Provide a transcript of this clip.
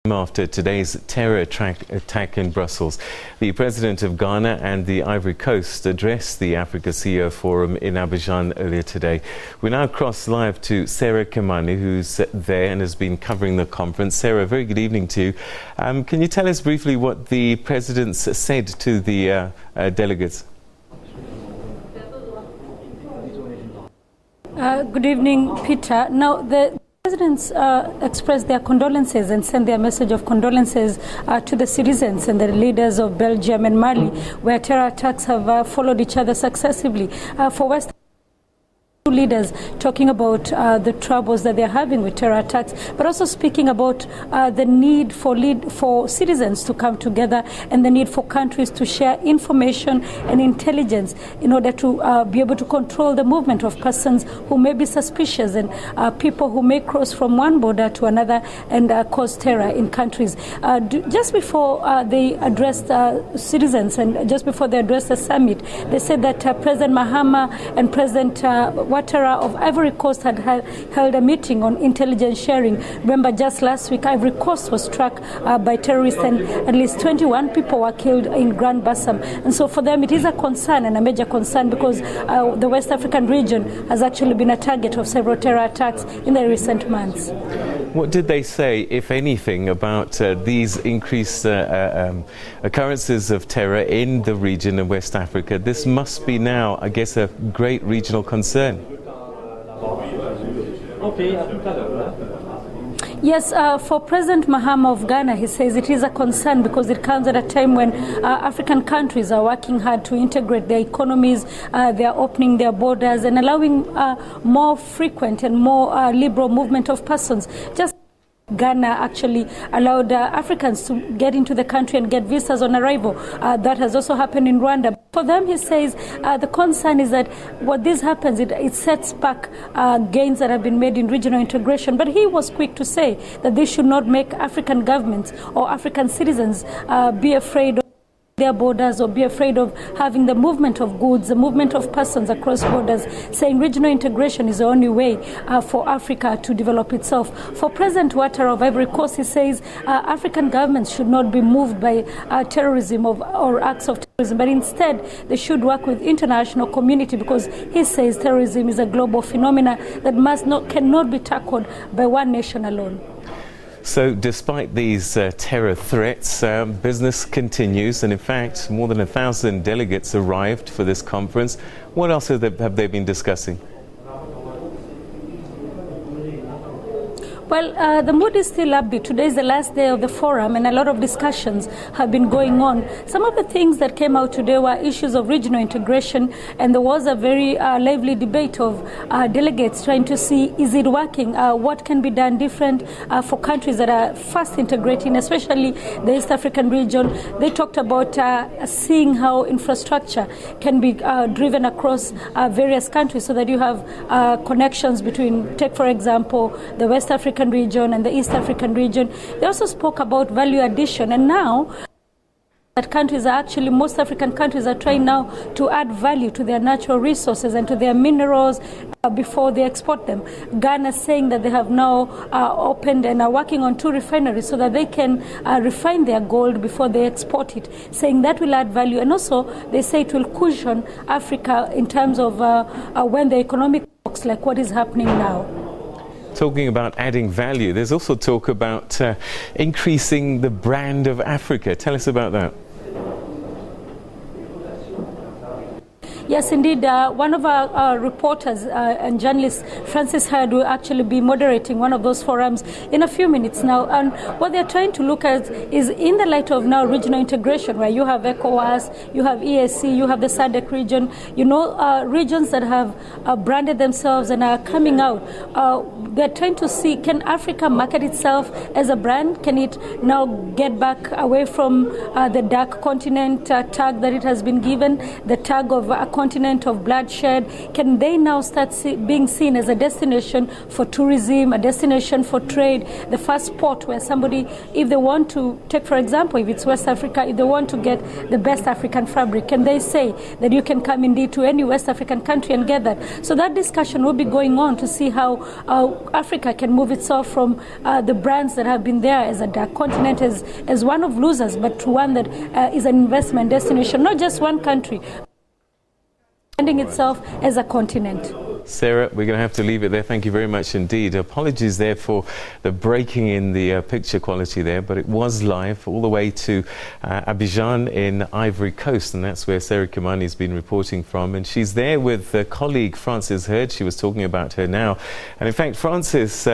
After today's terror attack in Brussels, the president of Ghana and the Ivory Coast addressed the Africa CEO Forum in Abidjan earlier today. We now cross live to Sarah Kimani, who's there and has been covering the conference. Sarah, very good evening to you. Can you tell us briefly what the president said to the delegates? Good evening, Peter. Now, the presidents expressed their condolences and sent their message of condolences to the citizens and the leaders of Belgium and Mali, where terror attacks have followed each other successively. For West leaders talking about the troubles that they're having with terror attacks, but also speaking about the need for citizens to come together and the need for countries to share information and intelligence in order to be able to control the movement of persons who may be suspicious and people who may cross from one border to another and cause terror in countries. Just before they addressed citizens and just before they addressed the summit, they said that President Mahama and President Ouattara of Ivory Coast had held a meeting on intelligence sharing. Remember, just last week, Ivory Coast was struck by terrorists and at least 21 people were killed in Grand Bassam. And so for them, it is a concern and a major concern because the West African region has actually been a target of several terror attacks in the recent months. What did they say, if anything, about these increased occurrences of terror in the region of West Africa? This must be now, I guess, a great regional concern. Yes, for President Mahama of Ghana, he says it is a concern because it comes at a time when African countries are working hard to integrate their economies. They are opening their borders and allowing more frequent and more liberal movement of persons. Just Ghana actually allowed Africans to get into the country and get visas on arrival. That has also happened in Rwanda. For them, he says, the concern is that what this happens, it sets back gains that have been made in regional integration. But he was quick to say that this should not make African governments or African citizens be afraid of their borders or be afraid of having the movement of goods, the movement of persons across borders, saying regional integration is the only way for Africa to develop itself. For President Ouattara of Ivory Coast, he says African governments should not be moved by terrorism or acts of terrorism, but instead they should work with international community because he says terrorism is a global phenomenon that cannot be tackled by one nation alone. So despite these terror threats, business continues, and in fact more than 1,000 delegates arrived for this conference. What else have they been discussing? Well, the mood is still upbeat. Today is the last day of the forum and a lot of discussions have been going on. Some of the things that came out today were issues of regional integration, and there was a very lively debate of delegates trying to see, is it working? What can be done different for countries that are fast integrating, especially the East African region. They talked about seeing how infrastructure can be driven across various countries so that you have connections between, take for example, the West African region and the East African region. They also spoke about value addition, and now that most African countries are trying now to add value to their natural resources and to their minerals before they export them. Ghana saying that they have now opened and are working on 2 refineries so that they can refine their gold before they export it, saying that will add value. And also they say it will cushion Africa in terms of when the economic shocks like what is happening now. Talking about adding value, there's also talk about increasing the brand of Africa. Tell us about that. Yes, indeed. One of our reporters and journalists, Francis Hyde, will actually be moderating one of those forums in a few minutes now. And what they're trying to look at is in the light of now regional integration, where you have ECOWAS, you have EAC, you have the SADC region, regions that have branded themselves and are coming out. They're trying to see, can Africa market itself as a brand? Can it now get back away from the dark continent tag that it has been given, the tag of a continent of bloodshed? Can they now start being seen as a destination for tourism, a destination for trade, the first port where somebody, if they want to take, for example, if it's West Africa, if they want to get the best African fabric, can they say that you can come indeed to any West African country and get that? So that discussion will be going on to see how Africa can move itself from the brands that have been there as a dark continent, as one of losers, but to one that is an investment destination, not just one country, finding itself as a continent. Sarah, we're going to have to leave it there. Thank you very much indeed. Apologies there for the breaking in the picture quality there, but it was live all the way to Abidjan in Ivory Coast, and that's where Sarah Kimani has been reporting from. And she's there with colleague Francis Hurd. She was talking about her now. And in fact, Francis...